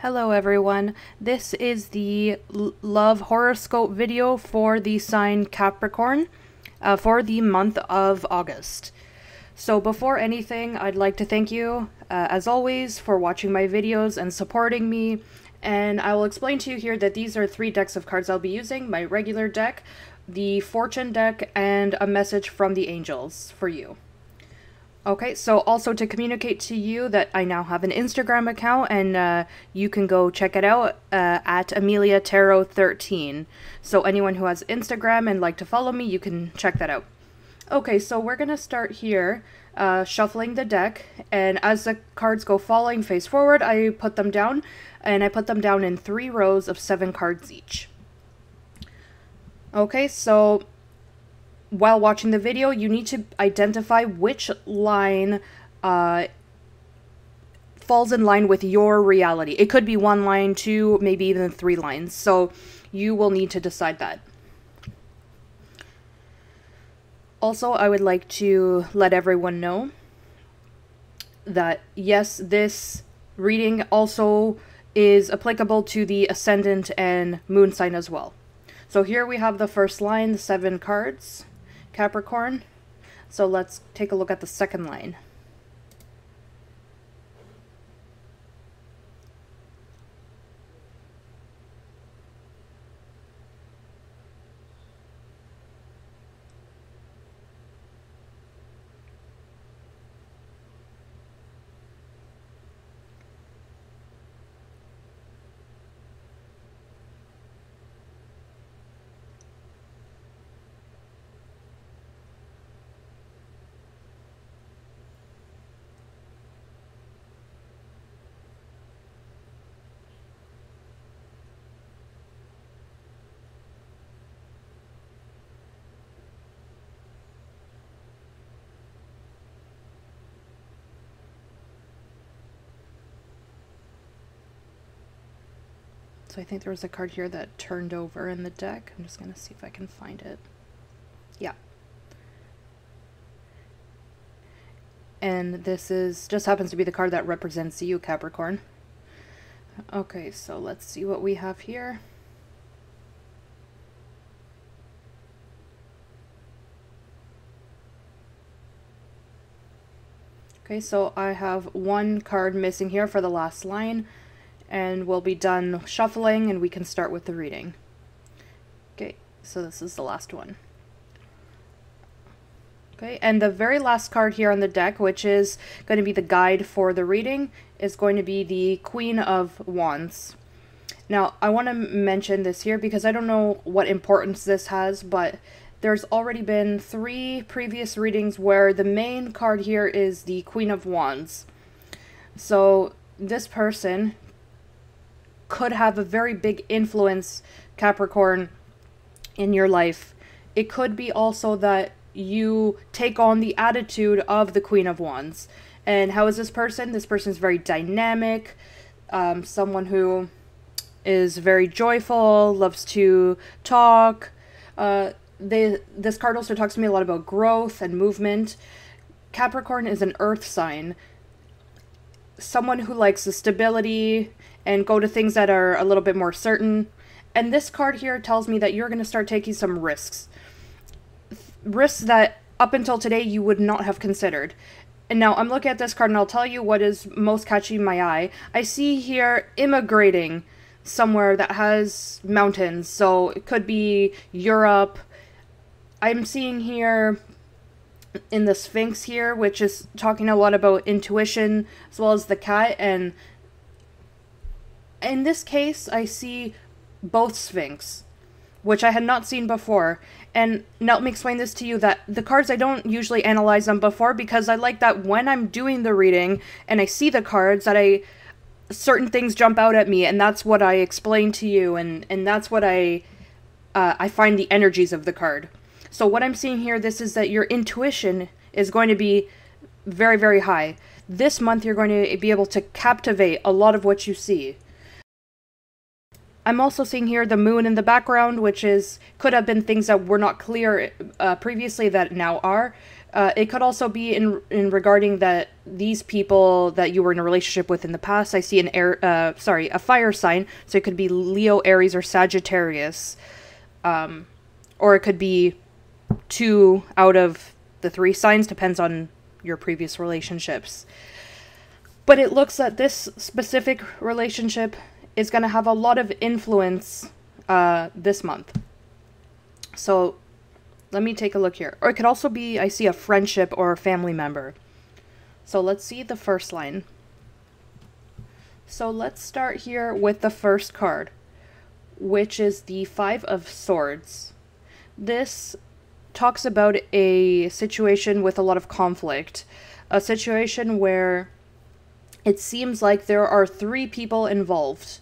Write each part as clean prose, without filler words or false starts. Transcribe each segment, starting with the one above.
Hello everyone, this is the love horoscope video for the sign Capricorn for the month of August. So before anything, I'd like to thank you, as always, for watching my videos and supporting me. And I will explain to you here that these are 3 decks of cards I'll be using: my regular deck, the fortune deck, and a message from the angels for you. Okay, so also to communicate to you that I now have an Instagram account, and you can go check it out at AmeliaTarot13. So anyone who has Instagram and like to follow me, you can check that out. Okay, so we're going to start here shuffling the deck, and as the cards go falling face forward, I put them down, and I put them down in 3 rows of 7 cards each. Okay, so while watching the video, you need to identify which line falls in line with your reality. It could be 1 line, 2, maybe even 3 lines. So you will need to decide that. Also, I would like to let everyone know that yes, this reading also is applicable to the ascendant and moon sign as well. So here we have the first line, the 7 cards. Capricorn. So let's take a look at the second line. So I think there was a card here that turned over in the deck. I'm just going to see if I can find it. Yeah. And this just happens to be the card that represents you, Capricorn. Okay, so let's see what we have here. Okay, so I have 1 card missing here for the last line, and we'll be done shuffling and we can start with the reading. Okay, so this is the last one. Okay, and the very last card here on the deck, which is going to be the guide for the reading, is going to be the Queen of Wands. Now, I want to mention this here because I don't know what importance this has, but there's already been 3 previous readings where the main card here is the Queen of Wands. So this person could have a very big influence, Capricorn, in your life. It could be also that you take on the attitude of the Queen of Wands. And how is this person? This person is very dynamic, someone who is very joyful, loves to talk. This card also talks to me a lot about growth and movement. Capricorn is an earth sign, someone who likes the stability and go to things that are a little bit more certain. And this card here tells me that you're going to start taking some risks. Risks that up until today you would not have considered. And now I'm looking at this card and I'll tell you what is most catching my eye. I see here immigrating somewhere that has mountains. So it could be Europe. I'm seeing here in the Sphinx here, which is talking a lot about intuition, as well as the cat. And in this case, I see both Sphinx, which I had not seen before. And now let me explain this to you, that the cards, I don't usually analyze them before because I like that when I'm doing the reading and I see the cards, that certain things jump out at me, and that's what I explain to you, and that's what I find the energies of the card. So what I'm seeing here, this is that your intuition is going to be very, very high. This month you're going to be able to captivate a lot of what you see. I'm also seeing here the moon in the background, which could have been things that were not clear previously that now are. It could also be in regarding that these people that you were in a relationship with in the past. I see a fire sign, so it could be Leo, Aries, or Sagittarius, or it could be 2 out of the 3 signs, depends on your previous relationships. But it looks that this specific relationship is going to have a lot of influence this month. So let me take a look here. Or it could also be, I see a friendship or a family member. So let's see the first line. So let's start here with the first card, which is the 5 of Swords. This talks about a situation with a lot of conflict. A situation where it seems like there are 3 people involved.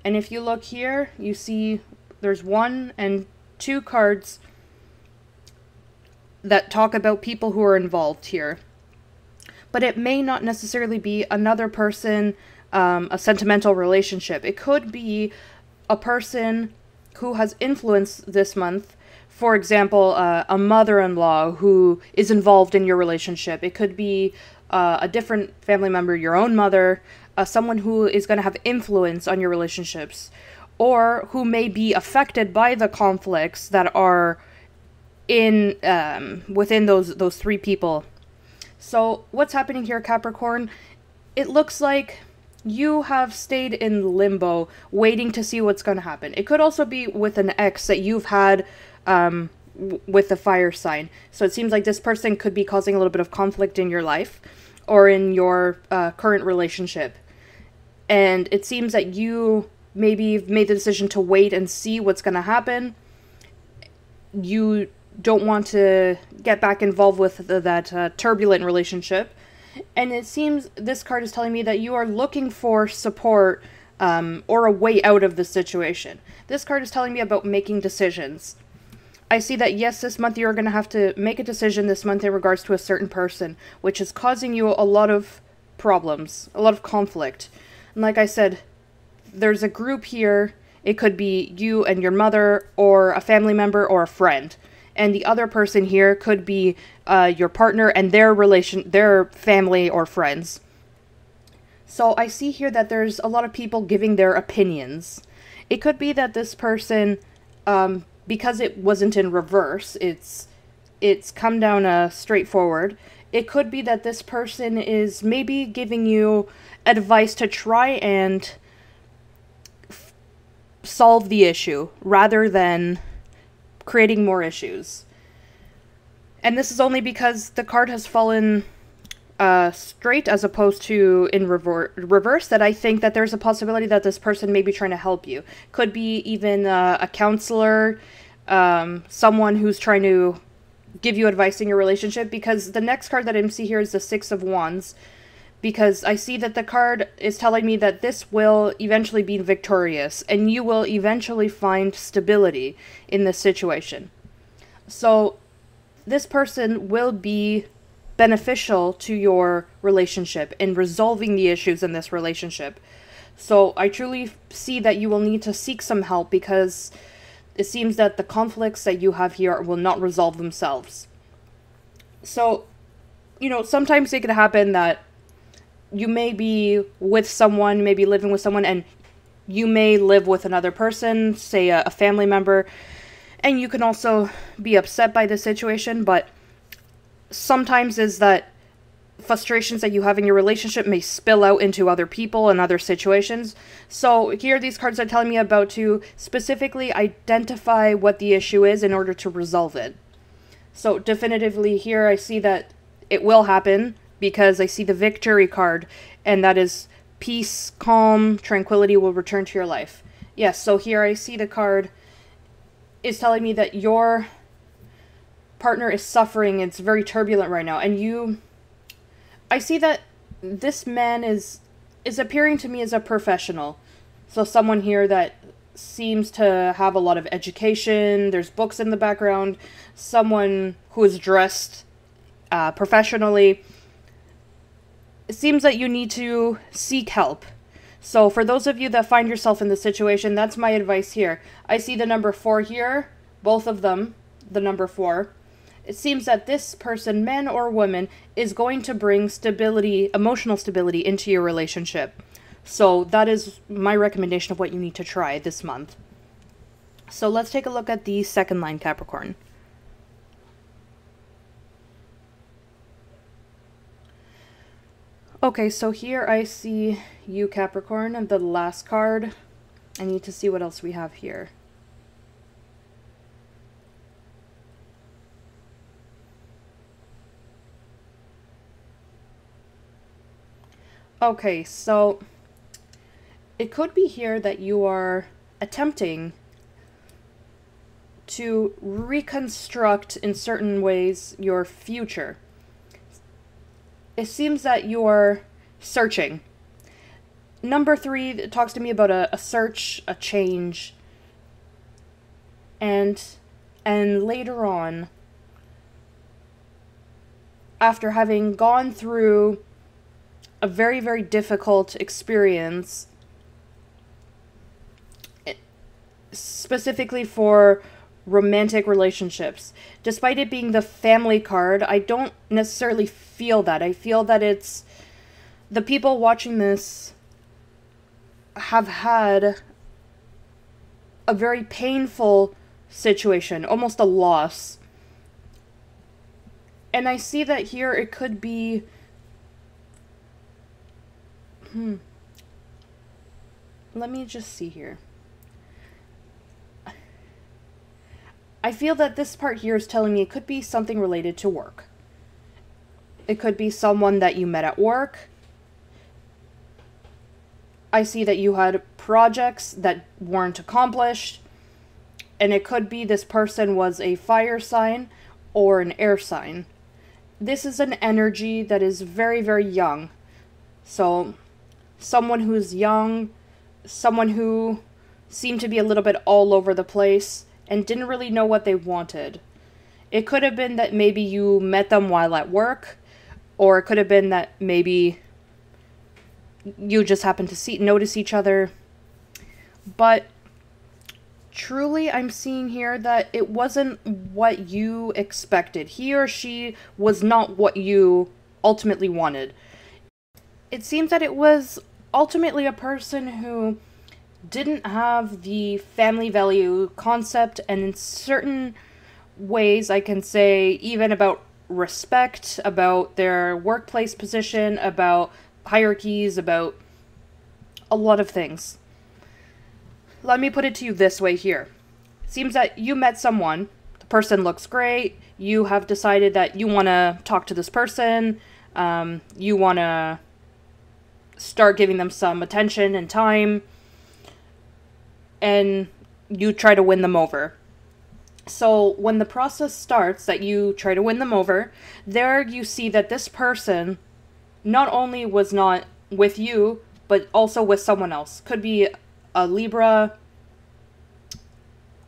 And if you look here, you see there's 1 and 2 cards that talk about people who are involved here. But it may not necessarily be another person, a sentimental relationship. It could be a person who has influence this month. For example, a mother-in-law who is involved in your relationship. It could be a different family member, your own mother, someone who is going to have influence on your relationships, or who may be affected by the conflicts that are in within those 3 people. So what's happening here, Capricorn? It looks like you have stayed in limbo, waiting to see what's going to happen. It could also be with an ex that you've had with the fire sign. So it seems like this person could be causing a little bit of conflict in your life or in your current relationship. And it seems that you maybe made the decision to wait and see what's going to happen. You don't want to get back involved with that turbulent relationship. And it seems this card is telling me that you are looking for support or a way out of the situation. This card is telling me about making decisions. I see that, yes, this month you're going to have to make a decision this month in regards to a certain person, which is causing you a lot of problems, a lot of conflict. And like I said, there's a group here. It could be you and your mother, or a family member, or a friend. And the other person here could be your partner and their family or friends. So I see here that there's a lot of people giving their opinions. It could be that this person, because it wasn't in reverse, it's come down straightforward. It could be that this person is maybe giving you advice to try and solve the issue rather than creating more issues. And this is only because the card has fallen straight as opposed to in reverse, that I think that there's a possibility that this person may be trying to help you. Could be even a counselor, someone who's trying to give you advice in your relationship, because the next card that I see here is the 6 of Wands, because I see that the card is telling me that this will eventually be victorious, and you will eventually find stability in this situation. So this person will be beneficial to your relationship in resolving the issues in this relationship. So I truly see that you will need to seek some help, because it seems that the conflicts that you have here will not resolve themselves. So, sometimes it could happen that you may be with someone, maybe living with someone, and you may live with another person, say a family member, and you can also be upset by the situation, but sometimes is that frustrations that you have in your relationship may spill out into other people and other situations. So here these cards are telling me about to specifically identify what the issue is in order to resolve it. So definitively here I see that it will happen, because I see the victory card, and that is peace, calm, tranquility will return to your life. Yes, so here I see the card is telling me that your partner is suffering. It's very turbulent right now, and I see that this man is appearing to me as a professional. So someone here that seems to have a lot of education, there's books in the background, someone who is dressed professionally. It seems that you need to seek help. So for those of you that find yourself in this situation, that's my advice here. I see the number 4 here, both of them, the number 4. It seems that this person, man or woman, is going to bring stability, emotional stability into your relationship. So that is my recommendation of what you need to try this month. So let's take a look at the second line, Capricorn. Okay, so here I see you, Capricorn, and the last card. I need to see what else we have here. Okay, so it could be here that you are attempting to reconstruct in certain ways your future. It seems that you're searching. Number 3 talks to me about a search, a change, and later on, after having gone through a very, very difficult experience, specifically for romantic relationships. Despite it being the family card, I don't necessarily feel that. I feel that it's the people watching this have had a very painful situation, almost a loss. And I see that here it could be let me just see here. I feel that this part here is telling me it could be something related to work. It could be someone that you met at work. I see that you had projects that weren't accomplished. And it could be this person was a fire sign or an air sign. This is an energy that is very, very young. So, someone who's young, someone who seemed to be a little bit all over the place and didn't really know what they wanted. It could have been that maybe you met them while at work, or it could have been that maybe you just happened to notice each other. But truly, I'm seeing here that it wasn't what you expected. He or she was not what you ultimately wanted. It seems that it was ultimately a person who didn't have the family value concept, and in certain ways I can say even about respect, about their workplace position, about hierarchies, about a lot of things. Let me put it to you this way here. It seems that you met someone, the person looks great, you have decided that you want to talk to this person, you want to start giving them some attention and time, and you try to win them over. So when the process starts that you try to win them over, there you see that this person not only was not with you, but also with someone else. Could be a Libra.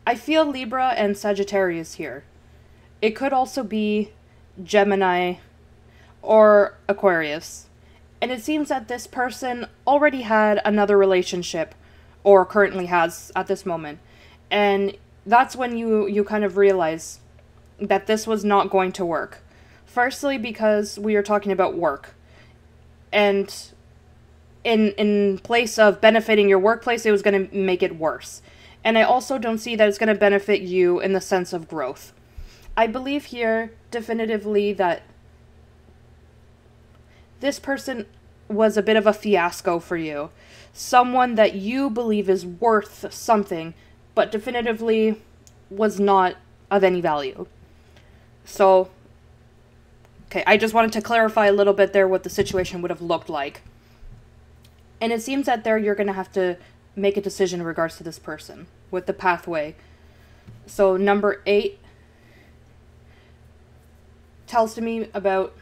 I feel Libra and Sagittarius here. It could also be Gemini or Aquarius. And it seems that this person already had another relationship, or currently has at this moment. And that's when you kind of realize that this was not going to work. Firstly, because we are talking about work. And in place of benefiting your workplace, it was going to make it worse. And I also don't see that it's going to benefit you in the sense of growth. I believe here definitively that this person was a bit of a fiasco for you. Someone that you believe is worth something, but definitively was not of any value. So, okay, I just wanted to clarify a little bit there what the situation would have looked like. And it seems that there you're going to have to make a decision in regards to this person with the pathway. So number 8 tells to me about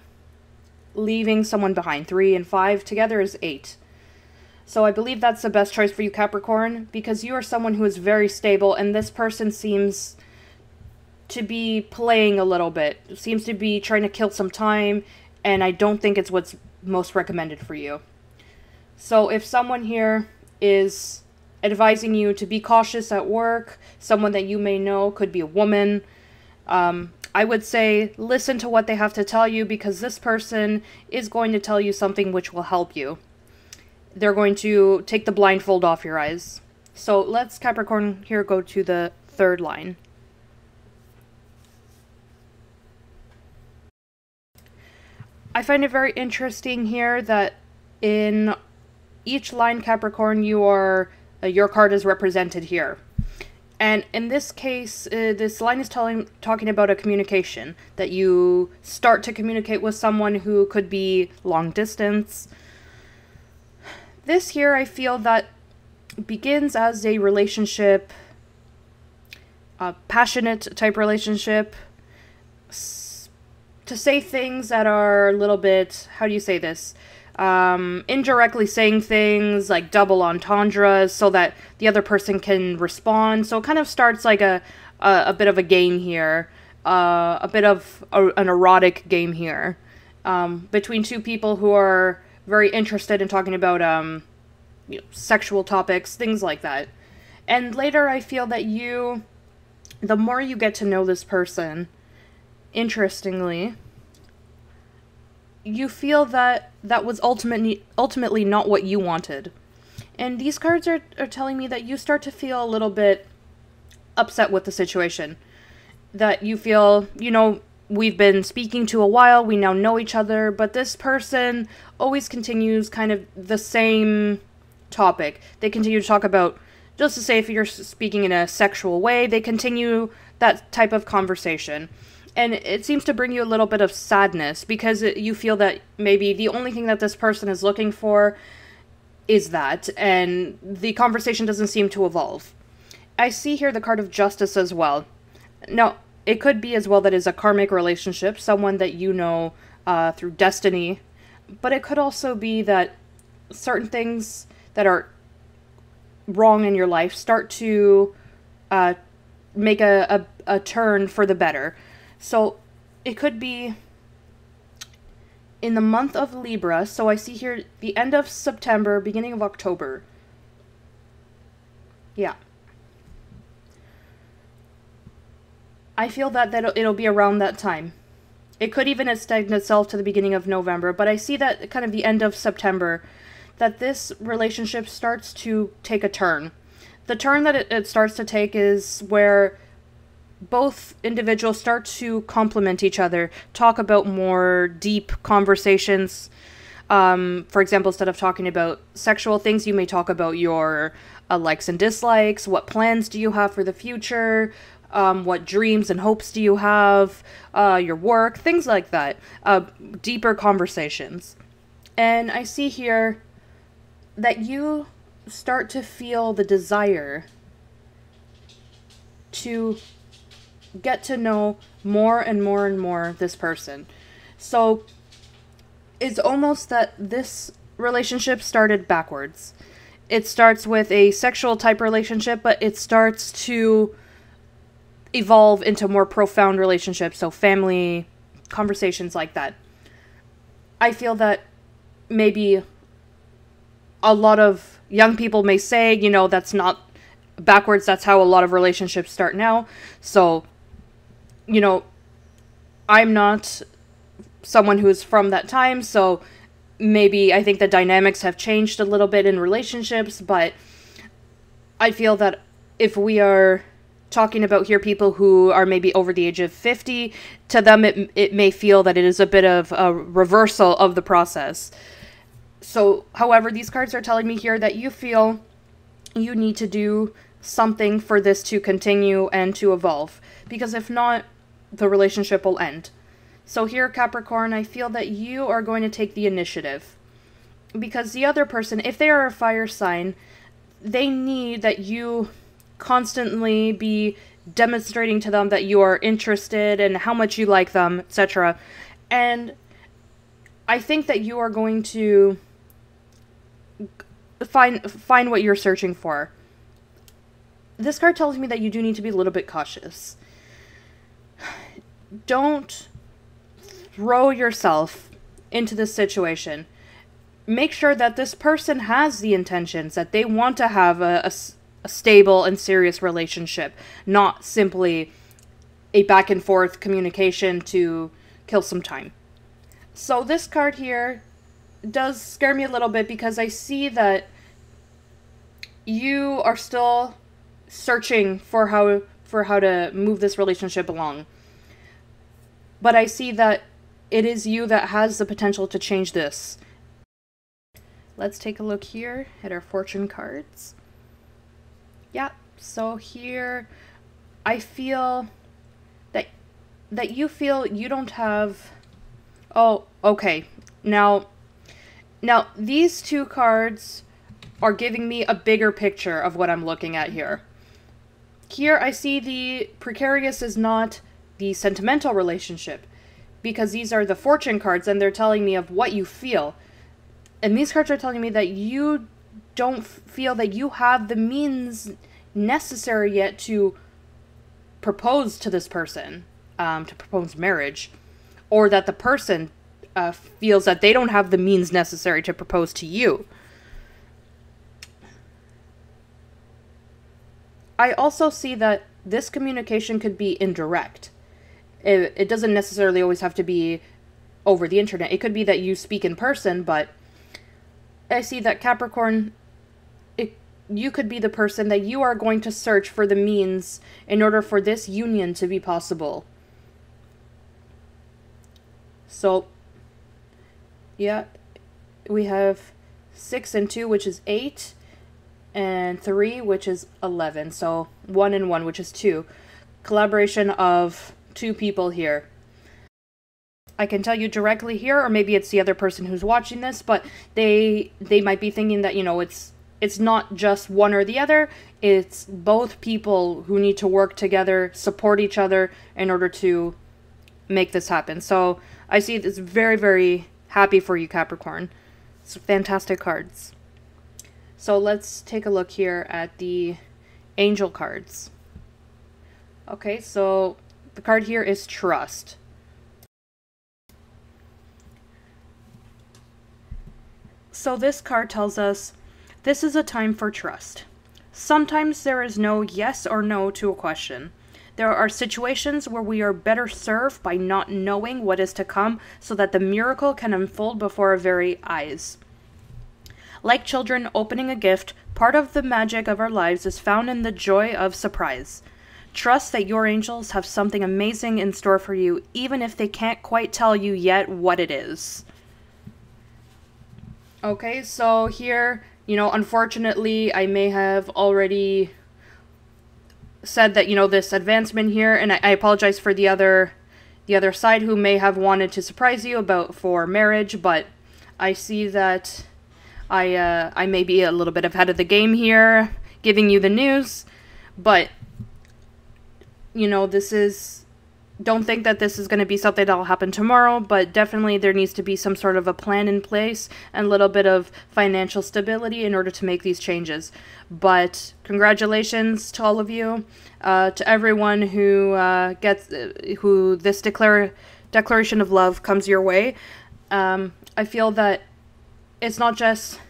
leaving someone behind. 3 and 5 together is 8. So I believe that's the best choice for you, Capricorn, because you are someone who is very stable, and this person seems to be playing a little bit. Seems to be trying to kill some time, and I don't think it's what's most recommended for you. So if someone here is advising you to be cautious at work, someone that you may know, could be a woman, I would say listen to what they have to tell you, because this person is going to tell you something which will help you. They're going to take the blindfold off your eyes. So let's, Capricorn, here go to the third line. I find it very interesting here that in each line, Capricorn, your card is represented here. And in this case, this line is talking about a communication, that you start to communicate with someone who could be long distance. This here, I feel that begins as a relationship, a passionate type relationship, to say things that are a little bit, how do you say this? Indirectly saying things like double entendres so that the other person can respond. So it kind of starts like a bit of a game here, a bit of an erotic game here, between two people who are very interested in talking about sexual topics, things like that. And later I feel that the more you get to know this person, interestingly, you feel that that was ultimately not what you wanted. And these cards are telling me that you start to feel a little bit upset with the situation. That you feel, we've been speaking to a while, we now know each other, but this person always continues kind of the same topic. They continue to talk about, just to say if you're speaking in a sexual way, they continue that type of conversation. And it seems to bring you a little bit of sadness, because you feel that maybe the only thing that this person is looking for is that, and the conversation doesn't seem to evolve. I see here the card of Justice as well. Now, it could be as well that it's a karmic relationship, someone that you know through destiny, but it could also be that certain things that are wrong in your life start to make a turn for the better. So it could be in the month of Libra. So I see here the end of September, beginning of October. Yeah. I feel that it'll be around that time. It could even extend itself to the beginning of November, but I see that kind of the end of September, that this relationship starts to take a turn. The turn that it starts to take is where both individuals start to complement each other, talk about more deep conversations. For example, instead of talking about sexual things, you may talk about your likes and dislikes, what plans do you have for the future, what dreams and hopes do you have, your work, things like that. Deeper conversations. And I see here that you start to feel the desire to get to know more and more and more this person. So it's almost that this relationship started backwards. It starts with a sexual type relationship, but it starts to evolve into more profound relationships, so family, conversations like that. I feel that maybe a lot of young people may say, that's not backwards, that's how a lot of relationships start now. So I'm not someone who's from that time, so maybe I think the dynamics have changed a little bit in relationships, but I feel that if we are talking about here people who are maybe over the age of 50, to them it may feel that it is a bit of a reversal of the process. So, however, these cards are telling me here that you feel you need to do something for this to continue and to evolve, because if not, the relationship will end. So here, Capricorn, I feel that you are going to take the initiative, because the other person, if they are a fire sign, they need that you constantly be demonstrating to them that you are interested and how much you like them, etc. And I think that you are going to find what you're searching for. This card tells me that you do need to be a little bit cautious. Don't throw yourself into this situation. Make sure that this person has the intentions, that they want to have a stable and serious relationship, not simply a back and forth communication to kill some time. So this card here does scare me a little bit because I see that you are still searching for how to move this relationship along. But I see that it is you that has the potential to change this. Let's take a look here at our fortune cards. Yeah, so here I feel that you feel you don't have... Oh, okay. Now these two cards are giving me a bigger picture of what I'm looking at here. Here I see the precarious is not the sentimental relationship, because these are the fortune cards and they're telling me of what you feel. And these cards are telling me that you don't feel that you have the means necessary yet to propose to this person, to propose marriage, or that the person feels that they don't have the means necessary to propose to you. I also see that this communication could be indirect. It doesn't necessarily always have to be over the internet. It could be that you speak in person, but I see that Capricorn, you could be the person that you are going to search for the means in order for this union to be possible. So, yeah, we have 6 and 2, which is 8, and 3, which is 11. So 1 and 1, which is 2. Collaboration of 2 people here. I can tell you directly here, or maybe it's the other person who's watching this, but they might be thinking that, you know, it's not just one or the other, it's both people who need to work together, support each other in order to make this happen. So I see this very, very happy for you, Capricorn. It's fantastic cards. So let's take a look here at the angel cards. Okay, so the card here is trust. So this card tells us this is a time for trust. Sometimes there is no yes or no to a question. There are situations where we are better served by not knowing what is to come so that the miracle can unfold before our very eyes. Like children opening a gift, part of the magic of our lives is found in the joy of surprise. Trust that your angels have something amazing in store for you, even if they can't quite tell you yet what it is. Okay, so here, you know, unfortunately, I may have already said that, you know, this advancement here, and I apologize for the other side who may have wanted to surprise you for marriage, but I see that I may be a little bit ahead of the game here, giving you the news, but, you know, don't think that this is going to be something that will happen tomorrow, but definitely there needs to be some sort of a plan in place and a little bit of financial stability in order to make these changes. But congratulations to all of you, to everyone who who this declaration of love comes your way. I feel that it's not just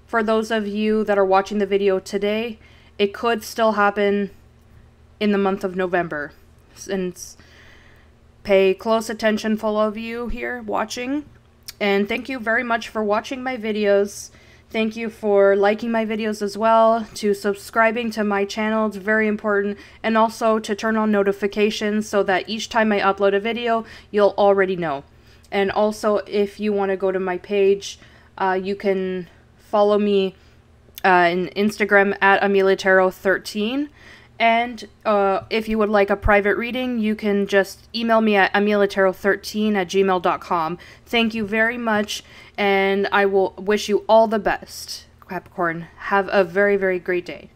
for those of you that are watching the video today. It could still happen in the month of November. Since pay close attention, all of you here watching. And thank you very much for watching my videos. Thank you for liking my videos as well, to subscribing to my channel, it's very important, and also to turn on notifications so that each time I upload a video, you'll already know. And also, if you want to go to my page, you can follow me on Instagram at AmeliaTarot13. And if you would like a private reading, you can just email me at ameliatarot13@gmail.com. Thank you very much, and I will wish you all the best, Capricorn. Have a very, very great day.